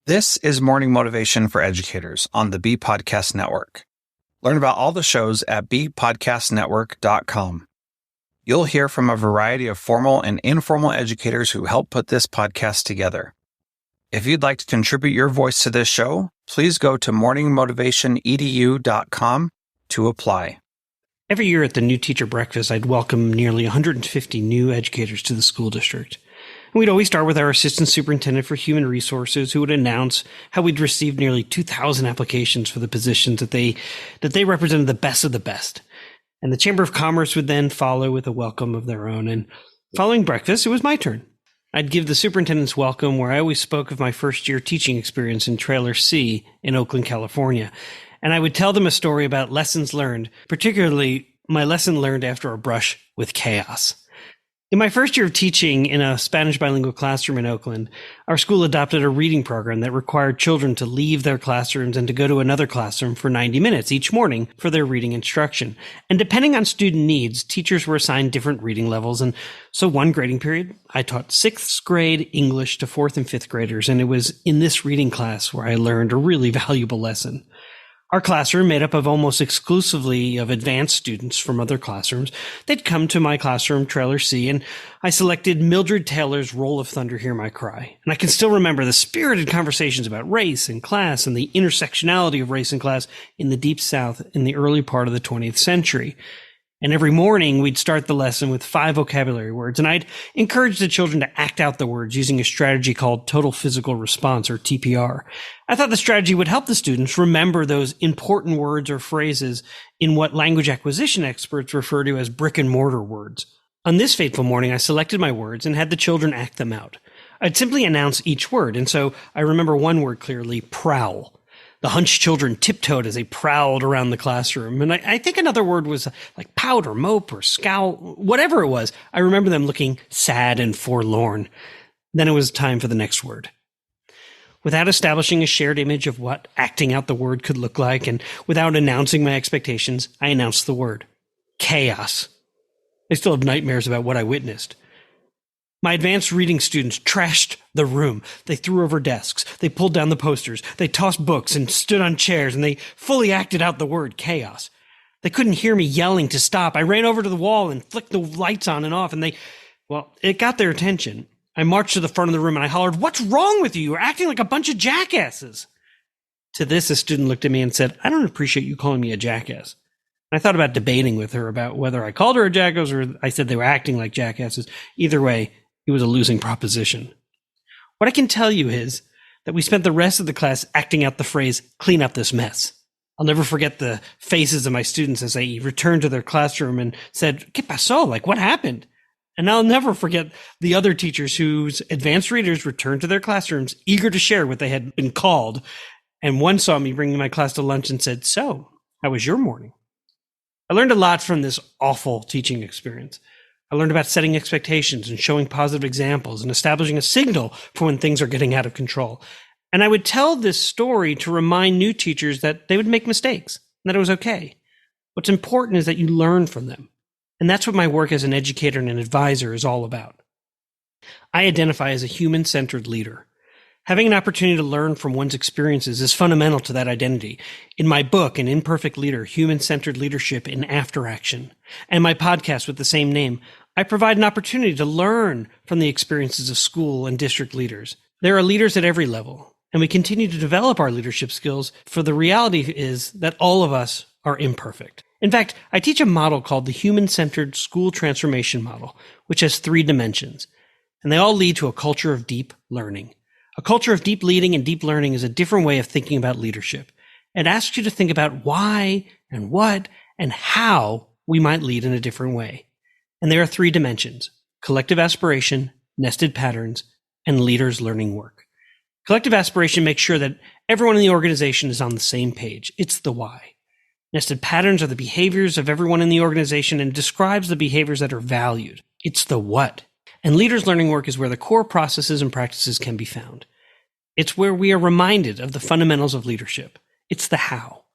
This is Morning Motivation for Educators on the Bee Podcast Network. Learn about all the shows at beepodcastnetwork.com. You'll hear from a variety of formal and informal educators who help put this podcast together. If you'd like to contribute your voice to this show, please go to morningmotivationedu.com to apply. Every year at the New Teacher Breakfast, I'd welcome nearly 150 new educators to the school district. And we'd always start with our Assistant Superintendent for Human Resources, who would announce how we'd received nearly 2,000 applications for the positions that they represented the best of the best. And the Chamber of Commerce would then follow with a welcome of their own. And following breakfast, it was my turn. I'd give the superintendent's welcome, where I always spoke of my first-year teaching experience in Trailer C in Oakland, California. And I would tell them a story about lessons learned, particularly my lesson learned after a brush with chaos. In my first year of teaching in a Spanish bilingual classroom in Oakland, our school adopted a reading program that required children to leave their classrooms and to go to another classroom for 90 minutes each morning for their reading instruction. And depending on student needs, teachers were assigned different reading levels. And so one grading period, I taught 6th grade English to 4th and 5th graders. And it was in this reading class where I learned a really valuable lesson. Our classroom, made up of almost exclusively of advanced students from other classrooms, they'd come to my classroom, Trailer C, and I selected Mildred Taylor's Roll of Thunder, Hear My Cry. And I can still remember the spirited conversations about race and class and the intersectionality of race and class in the Deep South in the early part of the 20th century. And every morning, we'd start the lesson with 5 vocabulary words, and I'd encourage the children to act out the words using a strategy called Total Physical Response, or TPR. I thought the strategy would help the students remember those important words or phrases in what language acquisition experts refer to as brick and mortar words. On this fateful morning, I selected my words and had the children act them out. I'd simply announce each word, and so I remember one word clearly: prowl. The hunched children tiptoed as they prowled around the classroom. And I think another word was like pout or mope or scowl, whatever it was. I remember them looking sad and forlorn. Then it was time for the next word. Without establishing a shared image of what acting out the word could look like, and without announcing my expectations, I announced the word: chaos. I still have nightmares about what I witnessed. My advanced reading students trashed the room. They threw over desks. They pulled down the posters. They tossed books and stood on chairs, and they fully acted out the word chaos. They couldn't hear me yelling to stop. I ran over to the wall and flicked the lights on and off, and it got their attention. I marched to the front of the room and I hollered, "What's wrong with you? You're acting like a bunch of jackasses." To this, a student looked at me and said, "I don't appreciate you calling me a jackass." I thought about debating with her about whether I called her a jackass or I said they were acting like jackasses. Either way, it was a losing proposition. What I can tell you is that we spent the rest of the class acting out the phrase, "clean up this mess." I'll never forget the faces of my students as they returned to their classroom and said, "¿Qué pasó? Like, what happened?" And I'll never forget the other teachers whose advanced readers returned to their classrooms eager to share what they had been called. And one saw me bringing my class to lunch and said, "So, how was your morning?" I learned a lot from this awful teaching experience. I learned about setting expectations and showing positive examples and establishing a signal for when things are getting out of control. And I would tell this story to remind new teachers that they would make mistakes and that it was okay. What's important is that you learn from them. And that's what my work as an educator and an advisor is all about. I identify as a human-centered leader. Having an opportunity to learn from one's experiences is fundamental to that identity. In my book, An Imperfect Leader, Human-Centered Leadership in After Action, and my podcast with the same name, I provide an opportunity to learn from the experiences of school and district leaders. There are leaders at every level, and we continue to develop our leadership skills, for the reality is that all of us are imperfect. In fact, I teach a model called the Human-Centered School Transformation Model, which has 3 dimensions, and they all lead to a culture of deep learning. A culture of deep leading and deep learning is a different way of thinking about leadership. It asks you to think about why and what and how we might lead in a different way. And there are 3 dimensions: collective aspiration, nested patterns, and leaders learning work. Collective aspiration makes sure that everyone in the organization is on the same page. It's the why. Nested patterns are the behaviors of everyone in the organization and describes the behaviors that are valued. It's the what. And leaders learning work is where the core processes and practices can be found. It's where we are reminded of the fundamentals of leadership. It's the how.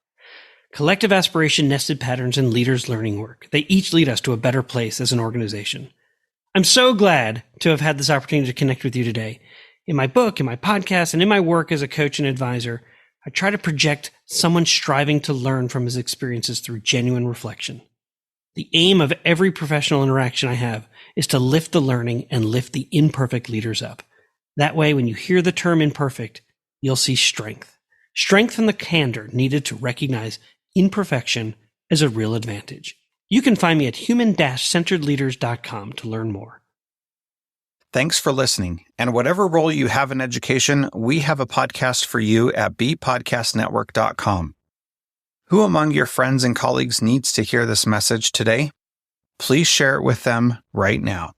Collective aspiration, nested patterns, and leaders learning work. They each lead us to a better place as an organization. I'm so glad to have had this opportunity to connect with you today. In my book, in my podcast, and in my work as a coach and advisor, I try to project someone striving to learn from his experiences through genuine reflection. The aim of every professional interaction I have is to lift the learning and lift the imperfect leaders up. That way, when you hear the term imperfect, you'll see strength. Strength and the candor needed to recognize imperfection as a real advantage. You can find me at human-centeredleaders.com to learn more. Thanks for listening. And whatever role you have in education, we have a podcast for you at bpodcastnetwork.com. Who among your friends and colleagues needs to hear this message today? Please share it with them right now.